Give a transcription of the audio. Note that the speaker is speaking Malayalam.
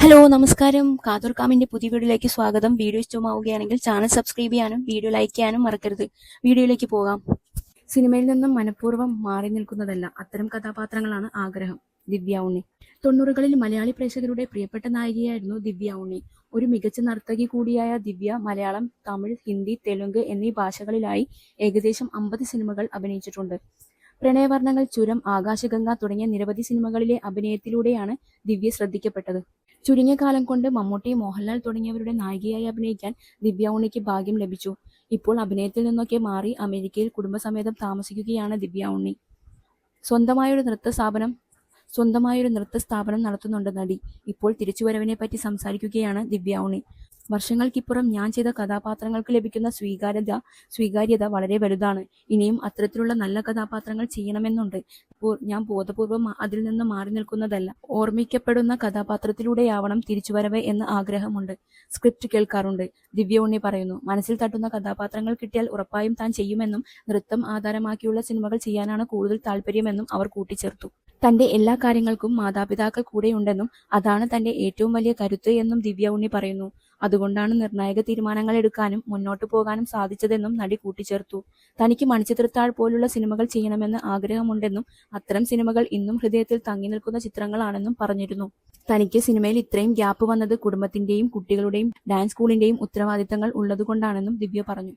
ഹലോ നമസ്കാരം. കാതോർക്കാമിന്റെ പുതിയ വീഡിയോയിലേക്ക് സ്വാഗതം. വീഡിയോ ഇഷ്ടമാവുകയാണെങ്കിൽ ചാനൽ സബ്സ്ക്രൈബ് ചെയ്യാനും വീഡിയോ ലൈക്ക് ചെയ്യാനും മറക്കരുത്. വീഡിയോയിലേക്ക് പോകാം. സിനിമയിൽ നിന്നും മനഃപൂർവ്വം മാറി നിൽക്കുന്നതല്ല, അത്തരം കഥാപാത്രങ്ങളാണ് ആഗ്രഹം. ദിവ്യ ഉണ്ണി. 90കളിൽ മലയാളി പ്രേക്ഷകരുടെ പ്രിയപ്പെട്ട നായികയായിരുന്നു ദിവ്യ ഉണ്ണി. ഒരു മികച്ച നർത്തകി കൂടിയായ ദിവ്യ മലയാളം, തമിഴ്, ഹിന്ദി, തെലുങ്ക് എന്നീ ഭാഷകളിലായി ഏകദേശം 50 സിനിമകൾ അഭിനയിച്ചിട്ടുണ്ട്. പ്രണയവർണ്ണങ്ങൾ, ചുരം, ആകാശഗംഗ തുടങ്ങിയ നിരവധി സിനിമകളിലെ അഭിനയത്തിലൂടെയാണ് ദിവ്യ ശ്രദ്ധിക്കപ്പെട്ടത്. ചുരുങ്ങിയ കാലം കൊണ്ട് മമ്മൂട്ടി, മോഹൻലാൽ തുടങ്ങിയവരുടെ നായികയായി അഭിനയിക്കാൻ ദിവ്യ ഉണ്ണിക്ക് ഭാഗ്യം ലഭിച്ചു. ഇപ്പോൾ അഭിനയത്തിൽ നിന്നൊക്കെ മാറി അമേരിക്കയിൽ കുടുംബസമേതം താമസിക്കുകയാണ് ദിവ്യ ഉണ്ണി. സ്വന്തമായൊരു നൃത്ത സ്ഥാപനം നടത്തുന്നുണ്ട് നടി. ഇപ്പോൾ തിരിച്ചുവരവിനെ പറ്റി സംസാരിക്കുകയാണ് ദിവ്യ ഉണ്ണി. വർഷങ്ങൾക്കിപ്പുറം ഞാൻ ചെയ്ത കഥാപാത്രങ്ങൾക്ക് ലഭിക്കുന്ന സ്വീകാര്യത വളരെ വലുതാണ്. ഇനിയും അത്തരത്തിലുള്ള നല്ല കഥാപാത്രങ്ങൾ ചെയ്യണമെന്നുണ്ട്. ഞാൻ ബോധപൂർവം അതിൽ നിന്ന് മാറി നിൽക്കുന്നതല്ല. ഓർമ്മിക്കപ്പെടുന്ന കഥാപാത്രത്തിലൂടെയാവണം തിരിച്ചുവരവ് എന്ന ആഗ്രഹമുണ്ട്. സ്ക്രിപ്റ്റ് കേൾക്കാറുണ്ട്. ദിവ്യ ഉണ്ണി പറയുന്നു. മനസ്സിൽ തട്ടുന്ന കഥാപാത്രങ്ങൾ കിട്ടിയാൽ ഉറപ്പായും താൻ ചെയ്യുമെന്നും നൃത്തം ആധാരമാക്കിയുള്ള സിനിമകൾ ചെയ്യാനാണ് കൂടുതൽ താല്പര്യമെന്നും അവർ കൂട്ടിച്ചേർത്തു. തന്റെ എല്ലാ കാര്യങ്ങൾക്കും മാതാപിതാക്കൾ കൂടെയുണ്ടെന്നും അതാണ് തന്റെ ഏറ്റവും വലിയ കരുത്ത് എന്നും ദിവ്യ ഉണ്ണി പറയുന്നു. അതുകൊണ്ടാണ് നിർണായക തീരുമാനങ്ങൾ എടുക്കാനും മുന്നോട്ടു പോകാനും സാധിച്ചതെന്നും നടി കൂട്ടിച്ചേർത്തു. തനിക്ക് മണിച്ചിത്രത്താഴ് പോലുള്ള സിനിമകൾ ചെയ്യണമെന്ന് ആഗ്രഹമുണ്ടെന്നും അത്തരം സിനിമകൾ ഇന്നും ഹൃദയത്തിൽ തങ്ങി നിൽക്കുന്ന ചിത്രങ്ങളാണെന്നും പറഞ്ഞിരുന്നു. തനിക്ക് സിനിമയിൽ ഇത്രയും ഗ്യാപ്പ് വന്നത് കുടുംബത്തിന്റെയും കുട്ടികളുടെയും ഡാൻസ് സ്കൂളിന്റെയും ഉത്തരവാദിത്തങ്ങൾ ഉള്ളതുകൊണ്ടാണെന്നും ദിവ്യ പറഞ്ഞു.